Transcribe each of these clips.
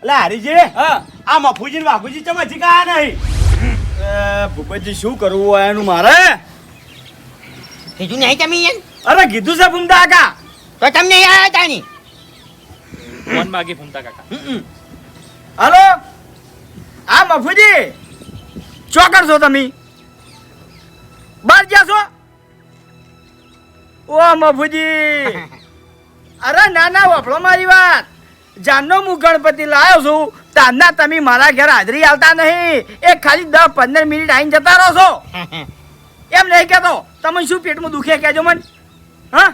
એટલે હરીજી હા આ મફુજી બાપુજી ચમ હજી કાયા નહીં. ભૂપતજી શું કરવું હોય એનું મારે? કીધું નહીં તમે યાર? અરે કીધું છે ફૂમતા કાકા. તો તમને યાદ હતા નહીં? ફોન માગી ફૂમતા કાકા. હાલો આ મફુજી ચોકર છો તમે? બહાર ગયા છો? ઓ મફુજી અરે ના ના વફળો મારી વાત. જાનનો હું ગણપતિ લાવ્યો છું તારના તમે મારા ઘર હાજરી આવતા નહીં. એક ખાલી 10-15 મિનિટ આવીને જતા રહો છો. એમ નહીં કહેતો તમે શું પેટમાં દુખે કહેજો મને. હા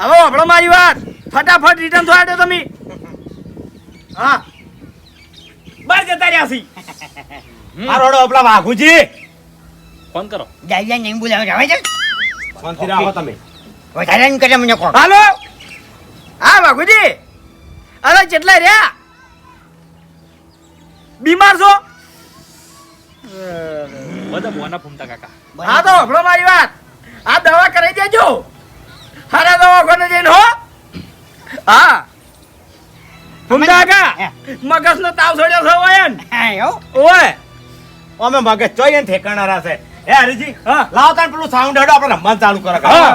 હવે વફળો મારી વાત. ફટાફટ રિટર્ન થવા દો તમે. હા બહાર જતા રહ્યા છી. આ રોડો આપણા વાઘુજી ફોન કરો. જાય નહીં બોલાવો જવા છે. શાંતિ રાખો તમે. વધારે ન કરે મને કહો. હાલો હા વાઘુજી અરે કેટલા રહ્યા? બીમાર છો? બધા બોના ફૂમતા કાકા. હા તો હભળો મારી વાત. આ દવા કરાવી દેજો. હારા દવાખાને જઈને હો. હા ફૂમતા કાકા મગજનો તાવ છોડ્યો છે ઓય ને? હા એવું? ઓય અમે મગજ ચોય ને ઠેકાણા છે. હે હરીજી હા લાવો તાન પેલું સાઉન્ડ હેડો આપણે રમવાનું ચાલુ કરો. હા.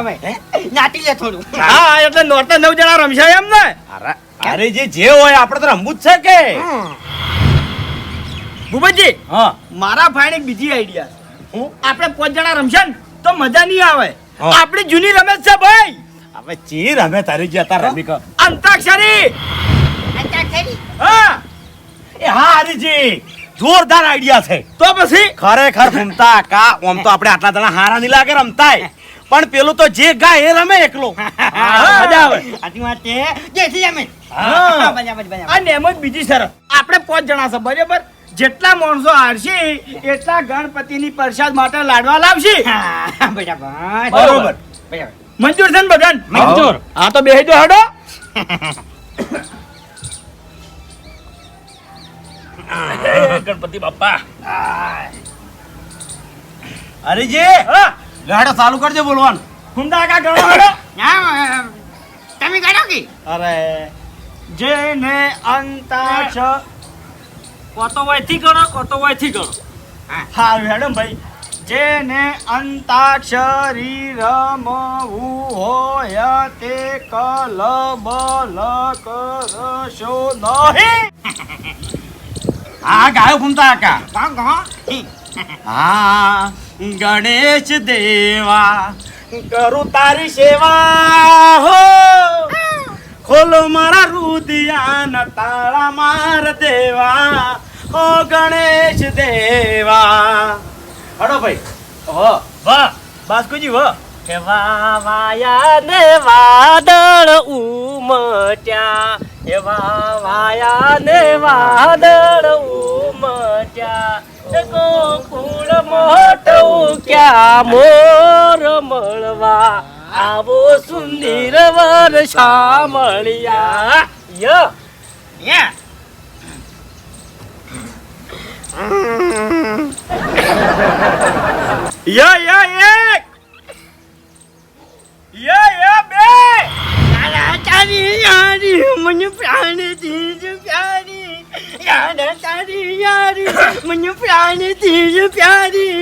નાટી લે થોડું. હા એટલે નોરતા 9 જણા રમશે એમ ને? અરે હરીજી જે હોય આપણે તો રમવું જ છે કે. ભૂપતજી હા મારા ફાઈન એક બીજી આઈડિયા છે. હું આપણે 5 જણા રમશે ને તો મજા નહીં આવે. હા. આપણી જૂની રમત છે ભાઈ. હવે ચી રમે હરીજી અત્યારે રમી કર. અંતાક્ષરી. અંતાક્ષરી? હા એ હા હરીજી જોરદાર આઈડિયા છે. તો પછી ખરેખર ફૂમતા કા ઓમ તો આપણે આટલા જણા હારા નહીં લાગે રમતાય પણ પેલું તો જે ગાય એ રમે એકલો. મજા આવે. આથી વાત છે જેથી અમે. હા. બરાબર બરાબર. અને એમ જ બીજી શરત આપણે 5 જણા છે બરાબર. જેટલા માણસો હારશે એટલા ગણપતિની પ્રસાદ માટે લાડવા લાવશે. હા બરાબર. બરોબર. બરાબર. મંજૂર છે ને બધાને? મંજૂર. હા તો બેહી જો હેડો. ગણપતિ બાપા. હરીજી હા ગાડો ચાલુ કરજો બોલવાનું. ફૂમતા કાકા ગણો હેડો. હા, તમે ગાડો કે? અરે જેને અંતાક્ષ કોતો વાયથી ગણો કોતો વાયથી ગણો. હારું હેડો ને ભાઈ. જેને અંતાક્ષરી રમવું હોય તે કલબલ કરશો નહીં. હા ગાયો ફૂમતા કા. ગાઓ ગાઓ. હા ગણેશ દેવા કરું તારી સેવા હો ખોલો મારા રુદિયાના તાળા માર દેવા હો ગણેશ દેવા. હડો ભાઈ. હો વાહ. બાસ્કુજી હો. કે વાયા ને વાદળ ઉમટ્યા. એ વાયા ને વાદળ ઉમટ્યા. ગોકુળ મોટું ક્યાં મોર મળવા આવો સુંદર વર્ષા મળ્યા. ય યા. યા એક યા બે. તારા તારી યારી મને પ્રાણથી જ પ્યારી. તારા તારી યારી મને પ્રાણથી જ પ્યારી.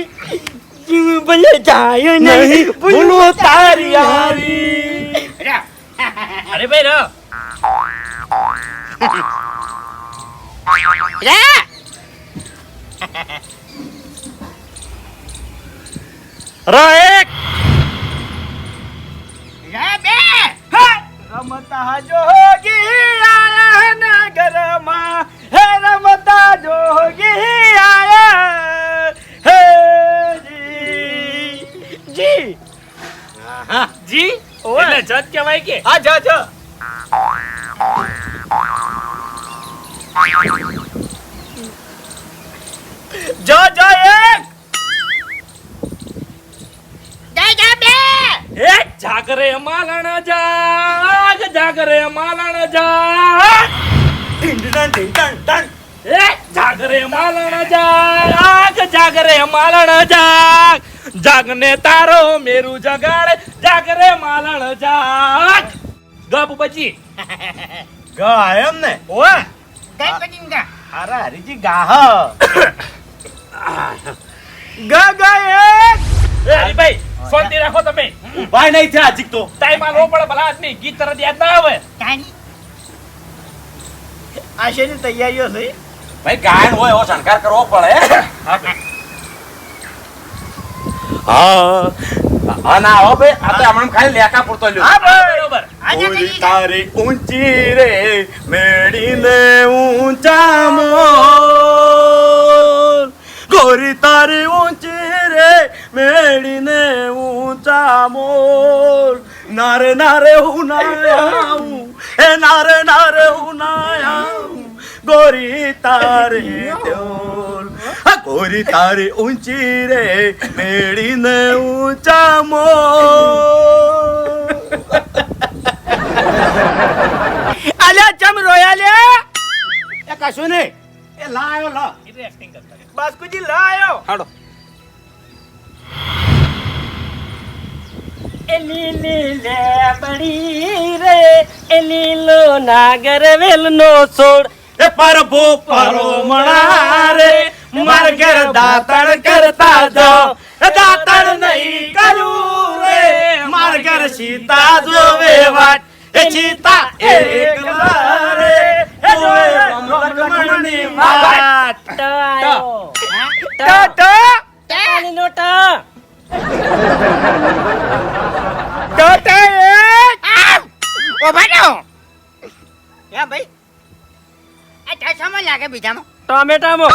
જીવ ભલે જાય નહીં ભૂલો તારી યારી. અરે ભાઈ રો. એક બે. રમતા જોગી આયા નગરમાં હે રમતા જોગી આયા હે જી જી એટલે જત કહેવાય કે? હા જા એક એક જાગરે માલણ જાગ જાગરે માલણ જાગ. એક જાગરે માલણ જાગ જાગરે માલણ જાગ. જાગને તારો મેરું જગાડ જાગરે માલણ જાગ. ગપ પછી ગા એમ ને ઓય ગણપતિને ગા. અરે હરીજી ગાહ ગા ગા એક એ હરીભાઈ શાંતિ રાખો તમે ઉભાય નહીં થયા હજી તો ટાઈમ આલવો પડે ભલા આદમી ગીત તરત યાદ ના આવે તારી. આ શેની તૈયારીઓ છે ભાઈ ગાયન હોય એવો શણગાર કરવો પડે હા હા ના હો ભાઈ આ તો હમણાં ખાલી લેકા પૂરતો લ્યો હા ભાઈ બરોબર ગોરી તારી ઊંચી રે મેડીને ઊંચા મોર ગોરી તારી ઊંચી રે મેડીને ઊંચા મોર નારે નારે હું ના આવું એ નારે નારે હું ના આવું ગોરી તારે ડોલ ગોરી તારી ઊંચી રે મેડીને ઊંચા મોર અલ્યા ચમ રોયા લે એ કશું નહીં એ લાયો લા એટલે એક્ટિંગ કરતા રહે. બાસ્કુજી લાયો હાડો એ લીલી લેબડી રે એ લીલો નાગર વેલનો છોડ એ પરભુ પરોમણા રે માર ઘર દાતણ કરતા જાઓ એ દાતણ નહીં કરું રે માર ઘર સીતા જોવે વાટ એ સીતા એકલા રે એ જોવે લક્ષ્મણની વાટ ટ આયો ટ ટ ટાલીનો ટ ટ ટ એક ઉભા રહો. યા ભાઈ આ ચશ્મા લાગે બીજામાં ટોમેટામાં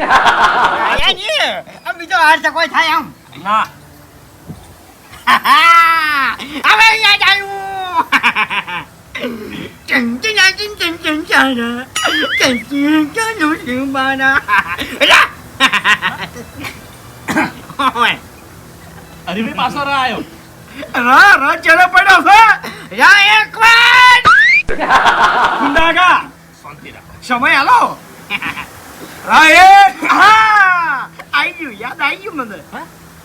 આયા ની આ બીજો હાર તો કોઈ થાય આમ ના હવે યાદ આવ્યું ચંચના ચંચન ચંચાના ચંચન ચનું સુબાના હરીભાઈ પાછો આવ્યો રા રા ચડે પડ્યો છે યા એક વાર ગુંડાગા શાંતિ રાખો સમય હાલો રા એક હા આઈ ગયું યાદ આઈ ગયું મને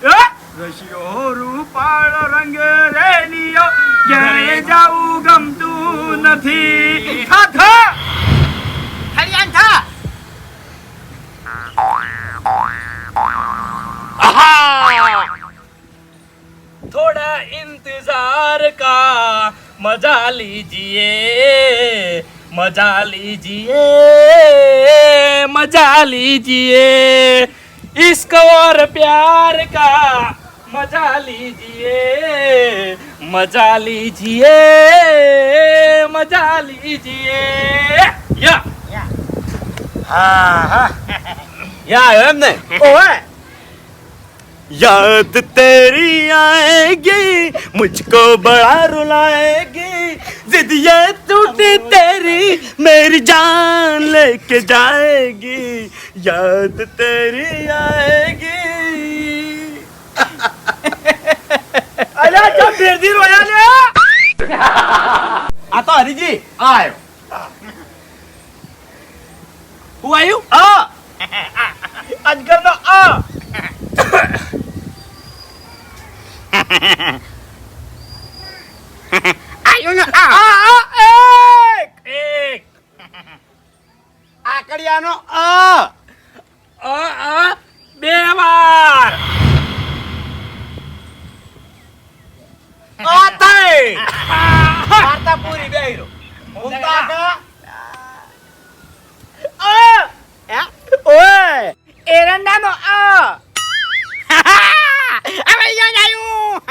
એ રશિયો રૂપાળ રંગ રેલિયો ઘરે જાવું ગમતું નથી થા થા હરિયાન થા थोड़ा इंतजार का मजा लीजिए मजा लीजिए मजा लीजिए इश्क और प्यार का मजा लीजिए मजा लीजिए मजा लीजिए या હા હા યા એમ ને ઓએ याद तेरी आएगी मुझको बड़ा रुलाएगी जिद ये टूटी तेरी मेरी जान लेके जाएगी याद तेरी आएगी અલ્યા ચમ ભેરદી રોયા લે આ તો હરીજી આયો હું આવ્યું આ અજગરનો આ આયો ને આ આ એક એક આકડિયાનો બે વાર આતાય વાર્તા પૂરી બેહીરો ઉમતા કા ઓએ એરંડાનો આ હવે યાદ આવ્યું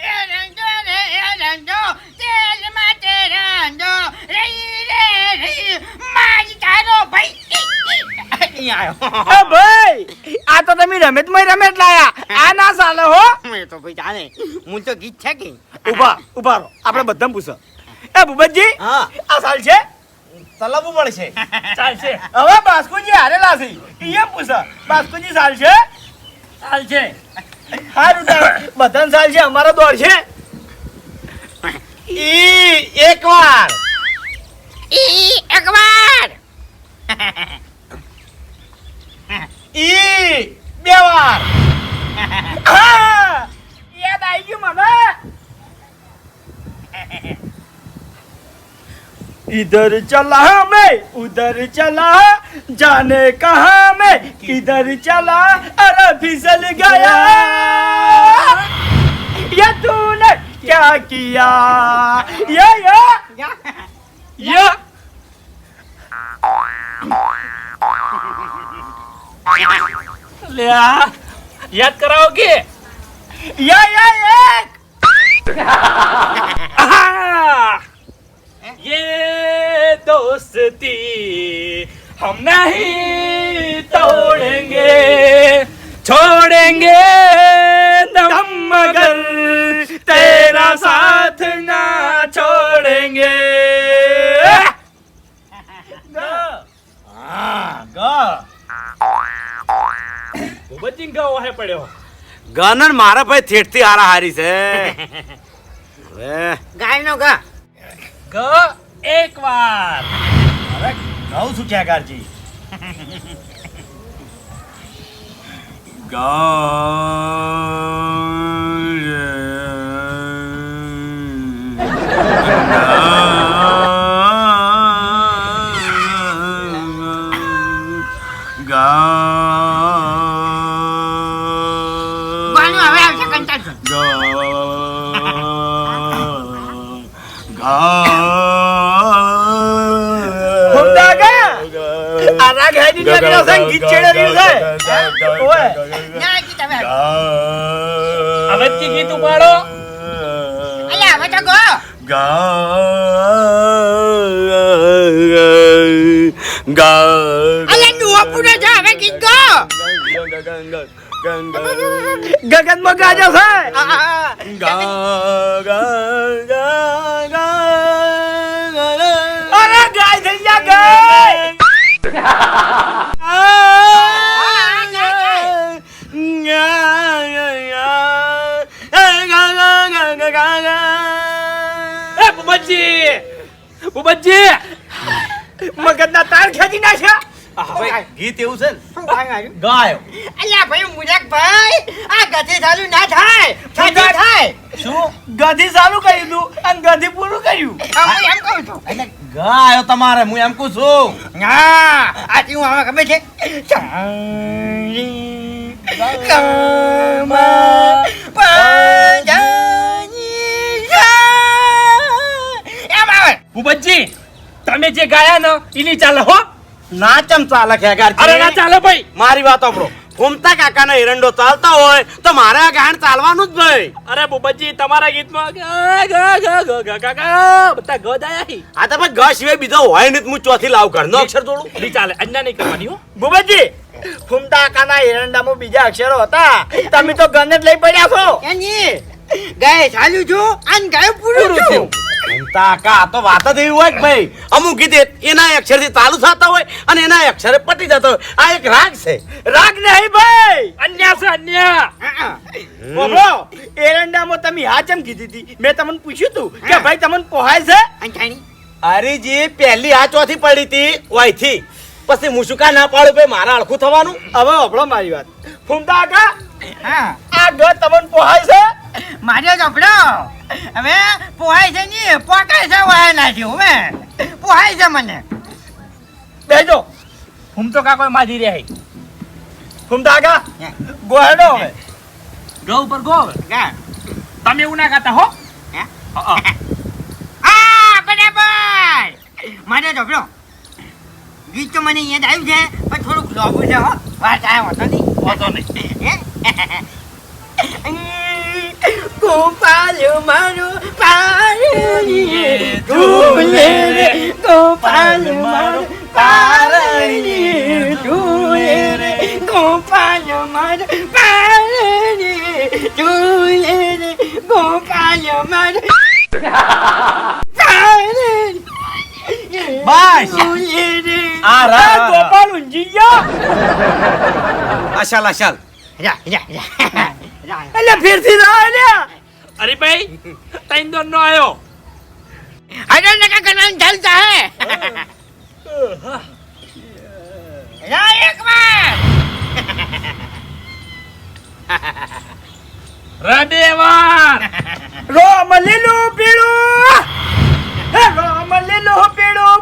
એ રંગો રે એ રંગો તેલ માટે રંગો રહી રે રહી મારી તારો ભાઈ એ ભાઈ આ તો તમે રમેતમાં રમેત લાયા આ ના ચાલે હો મેં તો ભાઈ જાણે હું તો ગીત છે કે ઉભા ઉભા રહો આપણે બધાને પૂછો એ ભૂપતજી હા આ સાલ છે તલાબુ પડશે ચાલશે હવે બાસ્કુજી હારેલા છે ઈએ પૂછો બાસ્કુજી સાલ છે ચાલશે હારું તારે બધાને સાલ છે અમારો દોડ છે ઈ એકવાર ઈ એકવાર ઈ બે વાર હા યાદ આવી ગયું મને इधर चला मैं उधर चला जाने कहा मैं किधर चला अरे फिसल गया ये तूने क्या किया ये લ્યા યાદ કરાવો કે एक આહા! ये दोस्ती हम नहीं तोड़ेंगे छोड़ेंगे दम मगर तेरा साथ ना छोड़ेंगे ભૂપતજી ગાવો હે પડ્યો ગનન મારા ભાઈ થેટથી હારા હારી છે હવે ગાય નો ગા ગ એક વાર હવે કહું છું ક્યાંકારજી ગાનું હવે આવશે કંટાળ છો આ રાગ હેડી નીકળ્યો છે ગીત છેડે રહ્યું છે ઓય ના ગીત હવે હવે કી ગીત ઉપાડો અલ્યા હવે તો ગો અલ્યા નું પૂરો છે હવે ગીત ગો ગગન માં ગાજો છે અરે ગાય થઈ જા ગાય એ ભૂપતજી ભૂપતજી મગજના તાર ખેંચી નાખ્યા ભાઈ ગીત એવું છે ને શું થાય ગાયો અલ્યા ભાઈ મુરક ભાઈ આ ગધે ચાલુ ના થાય છાતી થાય શું ગધી ચાલુ કર્યું તું અને ગધી પૂરું કર્યું હું એમ કહું છું એટલે ગાયો તમારે હું એમ કહું છું હા આ તું હવે ખબર છે એમ આવે ભૂપતજી તમે જે ગાયા ને ઈની ચાલે હો નાચમ ચાલે ખેગારજી અરે ના ચાલે ભાઈ મારી વાત આપણો ઘૂમતા કાકાના એરંડો ચાલતા હોય તો મારે આ ગાયન ચાલવાનું જ ભાઈ અરે ભૂપતજી તમારા ગીતમાં ગા ગા ગા ગા ગા ગા ગા બધા ગદ આયા હી આ તો ભાઈ ગ સિવાય બીજો હોય ને હું ચોથી લાવ કર નો અક્ષર થોડું નહીં ચાલે અન્યા નહીં કરવાની હો ભૂપતજી ફૂમતા કાના એરંડામાં બીજા અક્ષરો હતા તમે તો ગને જ લઈ પડ્યા છો એની ગાય ચાલુ છું અને ગાય પૂરું છું ઘૂમતા કા તો વાત જ એવી હોય કે ભાઈ અમુક ગીત એના અક્ષરથી ચાલુ થતા હોય અને એના અક્ષરે પટી જતો હોય આ એક રાગ છે રાગ નહીં ભાઈ અન્યા છે અન્યા બોલો એરંડામાં તમે હા ચમ કીધી હતી મેં તમને પૂછ્યું તું કે ભાઈ તમને પોહાય છે અંઠાણી હરીજી પહેલી આ ચોથી પડી હતી ઓયથી પછી મુશુકા ના પાડું ભાઈ મારા અળખું થવાનું હવે હભળો મારી વાત ફૂમતા કા હા આ ગ તમને પોહાય છે મારે ચોપડો હવે પોહાય છે ની પોકાય છે વાય નાખ્યો હવે પોહાય છે મને બેજો હું તો કાકો માજી રહે ફૂમતા કા ગોહેડો હવે ગો ઉપર ગો ગા તમે એવું ના ગાતા હો હે? હા આ બરાબર મારે ચોપડો ગીત તો મને યાદ આવ્યું છે પણ થોડુંક લોબુ છે હો વાત આવ્યો હતો નહીં વાંધો નહીં ગોપાલ મારું પારણીએ ઢૂલે રે ગોપાલ મારું પારણીએ ઢૂલે રે ગોપાલ મારું પારણીએ ઢૂલે રે ગોપાલ મારું બસ આ રા ગોપાલ ઊંઘી ગયો અશાલ અશાલ જા જા જા એટલે ફેરથી ના ને અરે ભાઈ તૈન દોર નો આયો अरे लगा करना चलता है या एक बार રડેવાન રોમ લીલું પીળું હે રોમ લીલું પીળું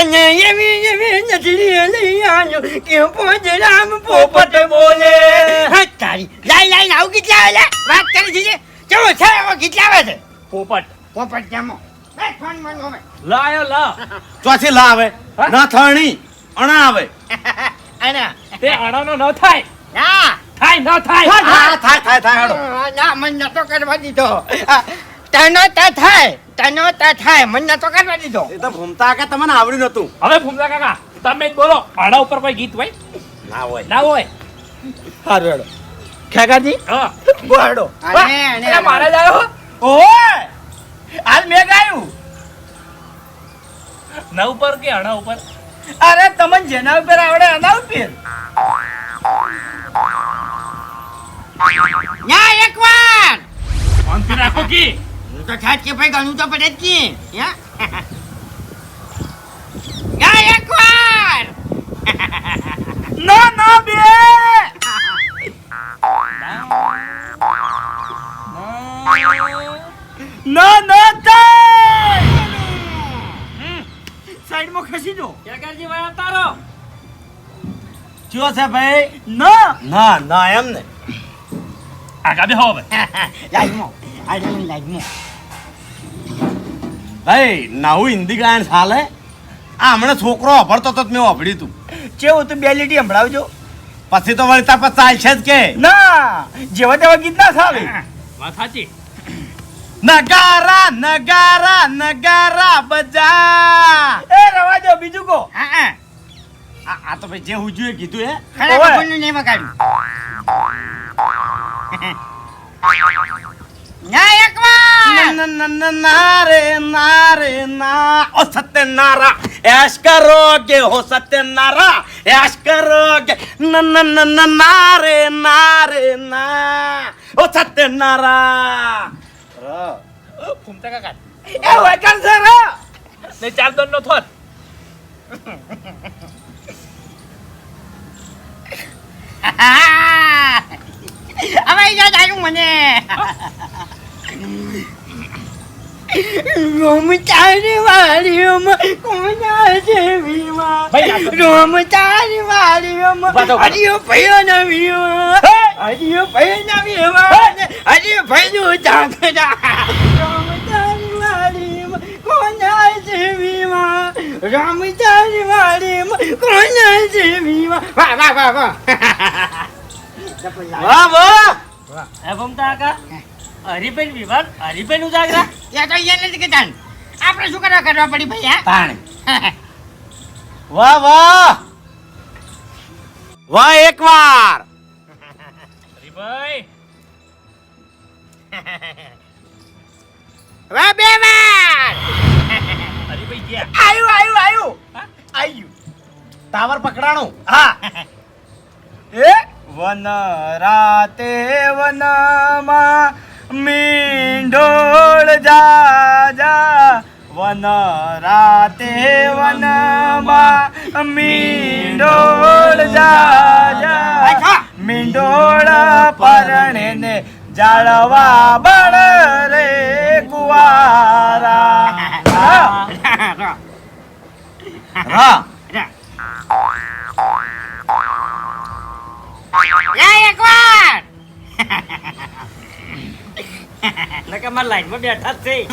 અને એવી નજરી લઈ આવ્યો કે પોજરામ પોપટ બોલે હા તારી લાઈ આવું કેટલા આવે વાત કરી છે કેવો છે એવો કેટલા આવે છે પોપટ પોપટ કેમો બે ફોન મન હોમે લાયો લા ચોથી લાવે હા? ના થણી અણા આવે અને તે અણાનો ન થાય ના થાય ન થાય હા થાય હેડો ના મન નતો કરવા દીધો તનો થાય મન નતો કરવા દીધો એ તો ભૂમતા કે તમને આવડ્યું નતું હવે ફૂમતા કાકા તમે જ બોલો અણા ઉપર કોઈ ગીત હોય ના હોય ના હોય સારું હેડો ખેગાજી હા બોડો અરે મારે જ આવ્યો ઓય આજ મેં ગાયું ન ઉપર કે અણા ઉપર અરે તમને જેના ઉપર આવડે એના ઉપર ના એકવાર શાંતિ રાખો કી હું તો થાત કે ભાઈ ગણું તો પડે જ કી ના એકવાર ના બે ના સાઈડમાં ખસી જો કેકાજી ભાઈ અતારો ચિયો છે ભાઈ ના ના એમ ને આગા બે હો હવે લાઈમો લાઈમો ભાઈ નાવું હિન્દી ગાયન ચાલે આ હમણાં છોકરો વાપરતો તો મેં વાપર્યું તું કેવું તું બે લીટી સંભળાવજો પછી તો વળતા પર ચાલશે જ કે ના જેવા તેવા ગીત ના ચાલે વાત સાચી નગારા બજા એ રવા દો બીજું કો હા આ તો ભાઈ જે હુજ્યું એ કીધું હે ખરા ઓવે. કપૂરનું નહીં વગાડ્યું ના એકવાર ના ઓ સત્યનારા એશ કરોગે હો સત્યનારા એશ કરોગે નારે ના ઓ સત્યનારા ફૂમતા કાકા એ વેકન સર ને ચાર દોન નો થોત હવે યાદ આવ્યું મને રોમ તારી વાડીઓમાં કોના જેવીમાં ભાઈ, રોમ તારી વાડીઓમાં વાતો કરો. હરિયો ભયો નવીમાં હરિયો ભયો નવીમાં હરિયો ભયો જાગરા રોમ તારી વાડીઓમાં કોના જેવીમાં રામ તારી વાડીઓમાં કોના જેવીમાં વાહ વાહ વાહ વાહ વાહ હે ફૂમતા કાકા હરીબેન વિવાદ હરીબેન ઉજાગરા યા તો અહીંયા નથી કહેતા આપણે શું કરવા પડી ભાઈ હા તાણે વાહ એકવાર હરીભાઈ વાહ બે વાર હરીભાઈ ગયા આયુ હા? આયુ ટાવર પકડાણું હા એ વન રાતે વનમાં મીંઢોળ જા વન રાતે વનમાં મીંઢોળ જા મીંઢોળ પરણે ને જાળવા બળ રે કુવારા હા યા એકવાર નકા માર લાઈન માં બેઠા જ છે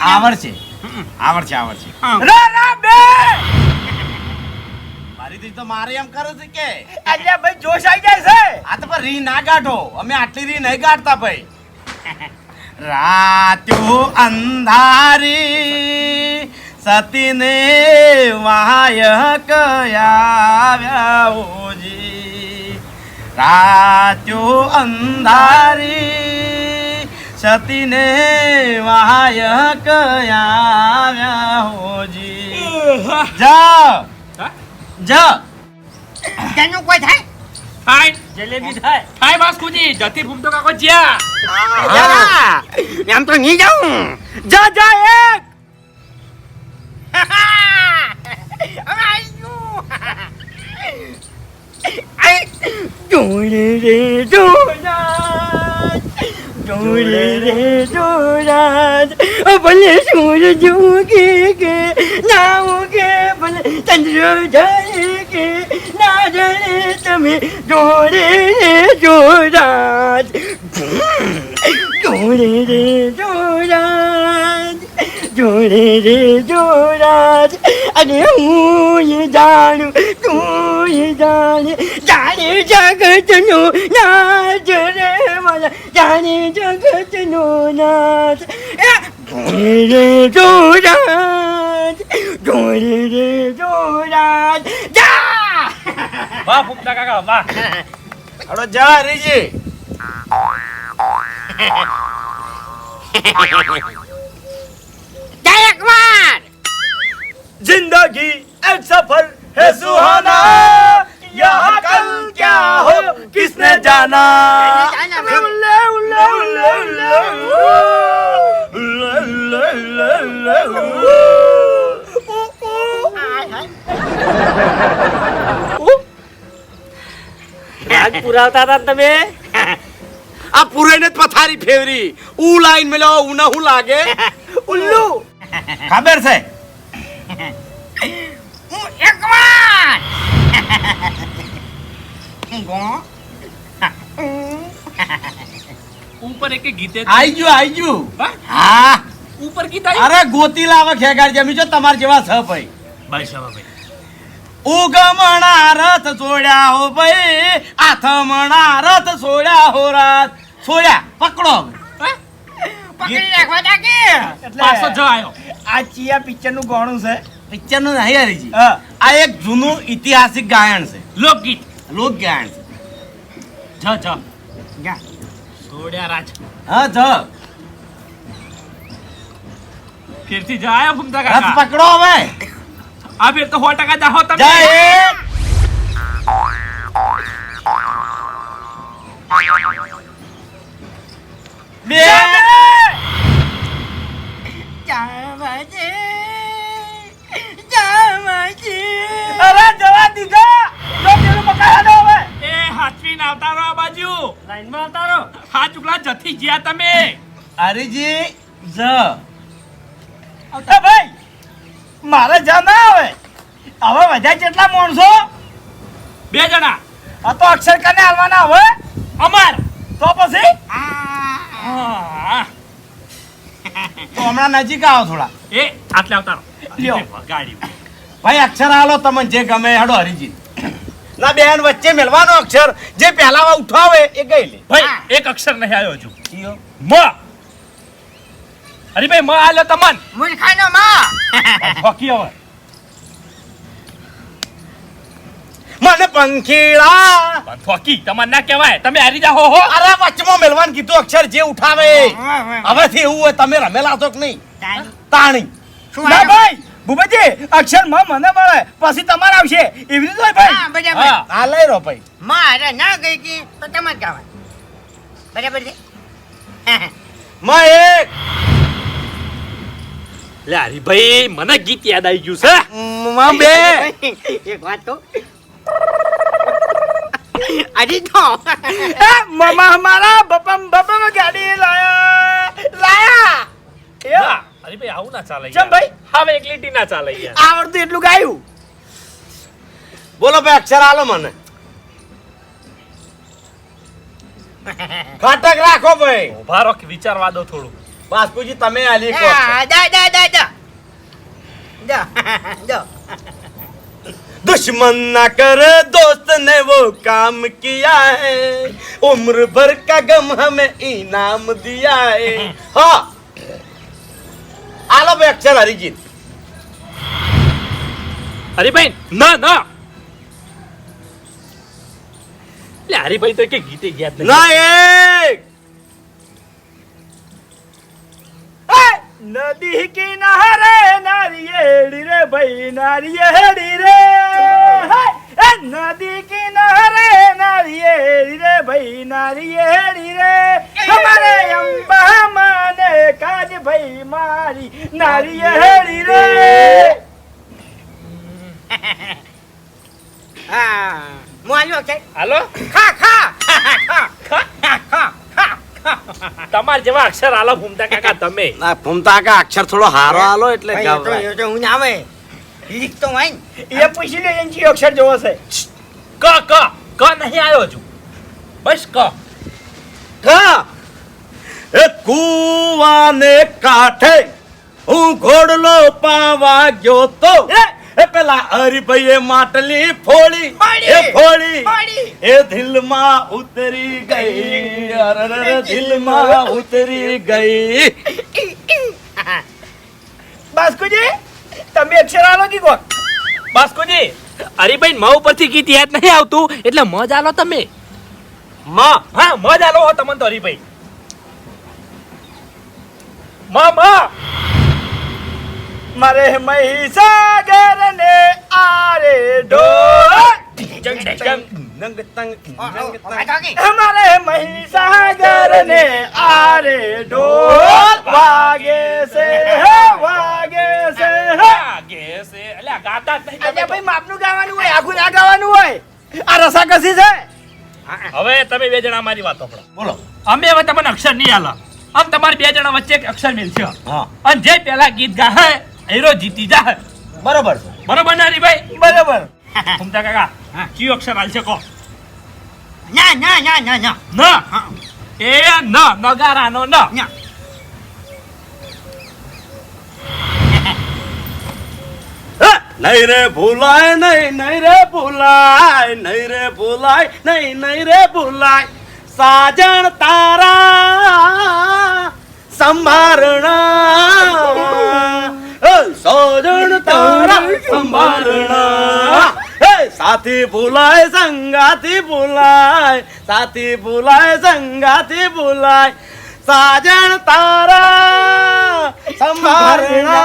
આવડશે રા બે મારી દીકરી તો મારે એમ કરે છે કે અલ્યા ભાઈ જોશ આવી જાય છે આ તો પણ રી ના ગાઢો અમે આટલી રી નહીં ગાઢતા ભાઈ રાત્યો અંધારી સતીને વાય કયાવ્યા ઓજી રાત્યો અંધારી સતીને વાય કયાવ્યા હોજી જા તેનું કોઈ થાય થાય જલેબી થાય બાસ્કુજી જતી ફૂમતો કાકો જ્યા યા એમ તો નહીં જાઉં જા એક હવે આવી ગયું જોડે રે જોડા જોડે રે જોડા ભલે સૂરજ ઉગે ના ઉગે ભલે ચંદ્ર જળે કે ના જળે તમે જોડે રે જોરાજ જોડે રે જોરાજ જોડે રે જોરાજ અને હું જાણું તું જાણે જાણે જગતનો નાચ રે મારા જાણે જગતનો નાચ જોડે રે જોરાજ જોડે રે જોરાજ જા વાહ ફૂમતા કાકા વાહ હડો જા હરીજી જા એકવાર जिंदगी एक सफर है सुहाना यहाँ कल क्या हो किसने जाना उल्ले, उल्ले, उल्ले, उल्ले, उल्ले, उल्ले, उल्ले, उल्ले, રાગ પુરાવતા હતા ને તમે આ પૂરેને જ પથારી ફેવરી ऊ लाइन में लो उना હું લાગે ઉલ્લુ ખબર છે એકવાર ઉપર એક ગીતે આઈ ગયું હા ઉપર ગીત આવ્યું અરે ગોતી લાવે ખેગાડ જમી જો તમાર જેવા છ ભાઈ ભાઈ સાહેબ ભાઈ ઉગમણા રથ છોડ્યા હો ભાઈ આથમણા રથ છોડ્યા હો રાત છોડ્યા પકડો પકડી રાખવા તા કે પાછો જ આવ્યો આ ચિયા પિક્ચર નું ગાણું છે પિક્ચર નું નહીં હરીજી હા. આ એક જૂનું ઐતિહાસિક ગાયન છે લોકગીત લોક ગાયન છે જ સોડ્યા રાજ હા જ ફેરથી જ આયા ફૂમતા રથ કાકા પકડો હવે આ ફેર તો 100% જાહો તમે જય બે જાવાજે જાવાજે અરે જવા દીધા તો પેલું પકડાડો હવે એ હાથવી ના આવતા રહો આ બાજુ લાઈન માં આવતા રહો હા ચુકલા જથી ગયા તમે હરીજી જ એ ભાઈ મારે જા ના આવે હવે વધારે કેટલા માણસો 2 જણા આ તો અક્ષર કને હાલવાના હવે અમાર તો પછી હા તો હમણાં નજીક આવો થોડા એ આટલે આવતા રહો લ્યો. ગાડી ભાઈ અક્ષર આલો તમને જે ગમે હેડો હરીજી ના બેન વચ્ચે મેલવાનો અક્ષર જે પહેલામાં ઉઠાવે એ ગઈ લે ભાઈ એક અક્ષર નહીં આવ્યો હજુ કયો? મ અરે ભાઈ મ આલ્યો તમન મૂર્ખાનો માં ફકી હવે મને પંખીડા પણ ફકી તમને ના કહેવાય તમે હારી જાહો હો અરે વચમાં મેલવાનું કીધું અક્ષર જે ઉઠાવે હવેથી એવું હોય તમે રમેલા છો કે નહીં તાણી શું ના આવ્યું? ભાઈ ભૂપતજી અક્ષર માં મને મળે પછી તમારે આવશે એવી રીતે હોય ભાઈ હા બરાબર હા આ લઈ રહો ભાઈ મારે ના ગઈ કે તો તમે જ ગાવા બરાબર છે માં એક લે હરીભાઈ મને ગીત યાદ આવી ગયું છે માં બે એક વાત તો અરે તો એ મામા હમારા બપમ ગાડી લાયા એ ના હરીભાઈ આવું ના ચાલે ચમ ભાઈ? હવે એક લીટી ના ચાલે યાર આવડતું એટલું ગાયું બોલો ભાઈ અક્ષર આલો મને ખાટક રાખો ભાઈ ઉભા રહો કે વિચારવા દો થોડું બાસ્કુજી તમે આલી કો દા दुश्मन ना करे दोस्त ने वो काम किया है उम्र भर का गम हमें इनाम दिया है हाँ आलो भाई अक्षर हरिजीत હરીભાઈ ના ના લે હરીભાઈ તો કે ગીતે યાદ નહીં ना एक નદી કિનારે નારિયેળી રે ભાઈ નારિયેળી રે એ નદી કિનારે નારિયેળી રે ભાઈ નારિયેળી રે અમારે અંબા માને કાજ ભાઈ મારી નારિયેળી રે હા મોલ્યો છે હાલો ખા ખા ખા ખા ખા ખા તમાર જેવા અક્ષર આલો ભૂમતા કાકા તમે. ના ફૂમતા કાકા અક્ષર થોડો હારો આલો એટલે ભાઈ, એ તો- ગભરાય. એ તો હું ના આવે લીક તો હોય ને. એ પૂછી લે એને કયો અક્ષર જોવો છે ક નહીં આવ્યો હજુ. બસ ક. કા એ કુવાને કાંઠે હું ઘોડલો પાવા ગયો તો એ પેલા હરિભાઈએ માટલી ફોડી ફોડી. એ ફોડી ફોડી. એ દિલમાં ઉતરી ગઈ અરર દિલમાં ઉતરી ગઈ. બાસ્કુજી તમે અક્ષર આલો કે કોક બાસ્કોજી હરીભાઈ મ ઉપરથી ગીત યાદ નહીં આવતું એટલે મ જ આલો તમે. માં હા મ જ આલો હો તમને તો હરીભાઈ. મ મારે મહીસાગર ને આરે ઢોળ નંગ તંગ નંગ તંગ. અમારે મહીસાગર ને આરે ઢોળ વાગે છે હે વાગે છે હે. વાગે છે અલ્યા ગાતા જ નહીં અલ્યા તમે ભાઈ માપનું ગાવાનું હોય આખું ના ગાવાનું હોય આ રસા કસી છે તો. હવે તમે બે જણા મારી વાત સાંભળો. બોલો અમે હવે તમને અક્ષર નહીં આલા. આમ તમારે બે જણા વચ્ચે એક અક્ષર મિલશે હા અને જે પેલા ગીત ગાહે હીરો જીતી જાહે. બરોબર છે. બરોબર ને હરીભાઈ? બરાબર ઘૂમતા કાકા કયું અક્ષર હાલશે કહો. ના ના ના ના ના ન એ ન નગારાનો ન. ના. નહીં રે ભૂલાય નહીં રે ભૂલાય નહીં રે ભૂલાય નહીં રે ભૂલાય સાજણ તારા સંભારણા સાજણ તારા સંભારણા સાથી ભૂલાય સંગાથી ભૂલાય સાથી ભૂલાય સંગાથી ભૂલાય સાજણ તારા સંભારણા.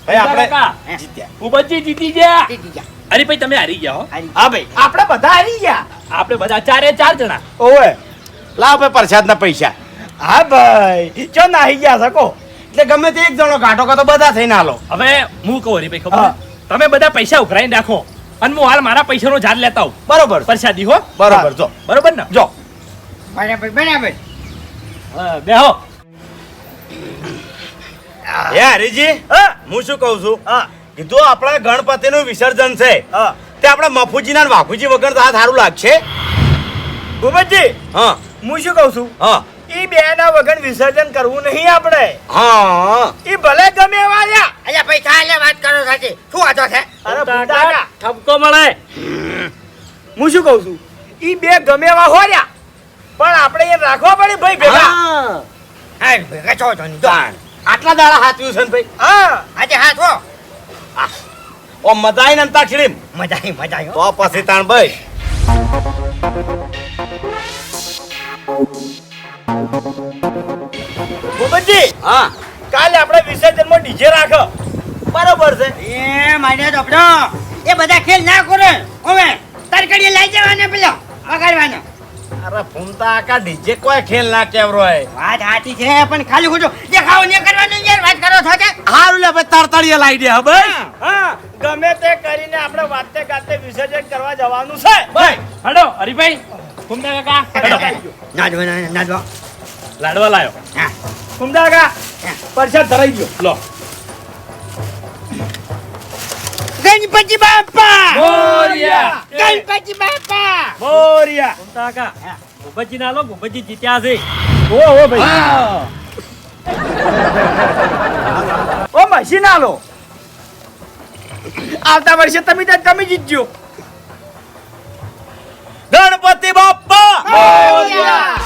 ભાઈ આપણે કાકા, જીત્યા. ઉબજી જીતી ગયા. હરીભાઈ તમે હારી ગયા હો. હા ભાઈ આપણે બધા હારી ગયા આપણે બધા ચારે ચાર જણા. ઓવે લાવ ભાઈ પ્રસાદના પૈસા. હા ભાઈ ચો નાહી ગયા શકો એટલે ગમે તે એક જણો કાઢો કાં તો બધા થઈને હાલો. હવે હું કહું હરીભાઈ ખબર હા. તમે બધા પૈસા ઉઘરાઈને રાખો અને હું હાલ મારા પૈસાનો ઝાડ લેતા આવું બરોબર પ્રસાદી હો. બરોબર જો બરોબર ને? જો બરાબર બરાબર બેહો. હે હરીજી હા હું શું કહું છું હા કીધું આપણા ગણપતિનું વિસર્જન છે હા તે આપણે મફુજીના ને વાઘુજી વગર તો આ સારું લાગશે. ભૂપતજી હા હું શું કહું છું હા ઈ બે ના વગર વિસર્જન કરવું નહીં આપણે હા ઈ ભલે ગમે એવા રહ્યા અલ્યા પૈસા આલે વાત કરો સાચી શું વાંધો છે અરે ભૂંડા ઠપકો મળે. હું શું કહું છું ઈ બે ગમે એવા હોર્યા પણ આપણે એ રાખવા પડે ભાઈ ભેગા હા. હા ભેગા છો તો નહીં જો તાણ. આટલા દાડા હાથવ્યું છે ને ભાઈ હા આજે હાથ હો ઓ મજા આવી ને અંતાક્ષરી મજા આવી હો તો પછી તાણ ભાઈ ભૂપતજી હા કાલે આપણે વિસર્જન માં ડીજે રાખો બરોબર છે. એ મારે તો એ બધા ખેલ ના કરે હવે તરકડી લઈ જવાને પેલો વગાડવાનો અરે ફૂમતા આકા ડીજે કોઈ ખેલ ના કેવરો હે. વાત સાચી છે પણ ખાલી ખોટું દેખાવ ને કરવાનું યાર વાત કરો છો કે હારું લે ભાઈ તરતડીએ લાવી દે હે ભાઈ. હા ગમે તે કરીને આપણે વાતે ગાતે વિસર્જન કરવા જવાનું છે ભાઈ હડો હરીભાઈ. ઘૂમતા કાકા હડો. નાદવા નાદવા લાડવા લાયો. હા કુમદા કા પરસાદ ધરાઈ ગયો લો. ગણપતિ બાપા મોરિયા. ગણપતિ બાપા મોરિયા ઘૂમતા કાકા ગુંબજી ના લો. ગુંબજી જીત્યા છે. ઓ ભાઈ ઓ મશીન આલો આવતા વર્ષે તમે જીતજો ગણપતિ બાપ્પા મોરિયા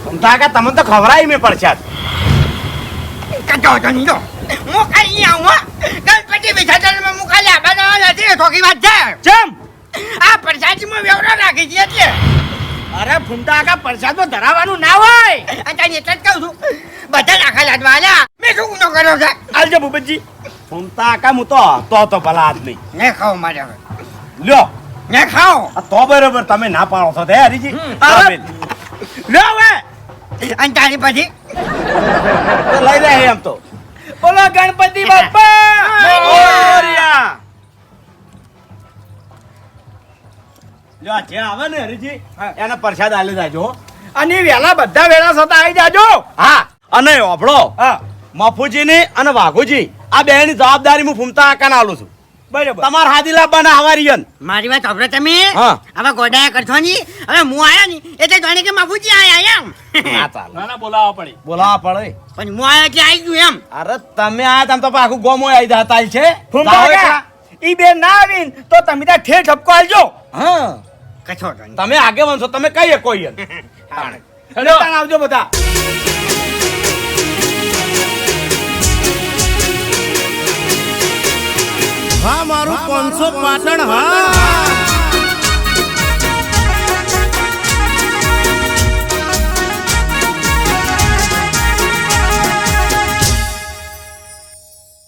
ફૂમતા આકા તમને તો ખવડાવી મેં પ્રસાદ. કટો તો નહીં જો હું ખાલી આવું ગણપતિ વિસર્જનમાં હું ખાલી આબાનો નથી થોકી વાત છે ચમ આ પ્રસાદીમાં વ્યવહાર રાખી છે એટલે અરે ફૂમતા કા પરસાદમાં ધરાવવાનું ના હોય અને તને એટલે જ કહું છું બધા નાખા લાદવા આલ્યા મેં શું ગુનો કર્યો છે આલજો ભૂપતજી ફૂમતા આકા હું તો ભલા હાથ નહીં ને ખાવ મારે હવે લ્યો ને ખાઓ આ તો બરોબર તમે ના પાડો છો તે હરીજી અરે. આ બેન. લો હવે અને તારી પછી તો લઈ લે એમ તો બોલો ગણપતિ બાપા મોરયા. જો આ જે આવે ને હરીજી એના પ્રસાદ આલી જાજો હો. અને વેલા બધા વેળા થતા આવી જાજો હા અને ઓભળો હા મફુજીની અને વાઘુજી આ બેની જવાબદારી હું ફૂમતા આકાને આલું છું બરોબર તમાર હાદીલા બના હવારીયન મારી વાત સાંભળો તમે હા. હવે ગોડાયા કરશો ની હવે હું આયો ની એટલે જાણે કે માફુજી આયા એમ ના ચાલે ના ના બોલાવવા પડી બોલાવા પડે પણ હું આયો એટલે આવી ગયું એમ અરે તમે આ તમ તો આખું ગોમો આવી જતા છે ફૂમતા જાઓ કાકા, એકલા. ઈ બેન ના આવીન તો તમે ત્યાં ઠેર ઠપકો આલજો હા કશો વાંધો નહીં. તમે આગે વંશો તમે કહીએ કોઈ હેડો તાણ આવજો બધા હા મારું 500 પાટણ હા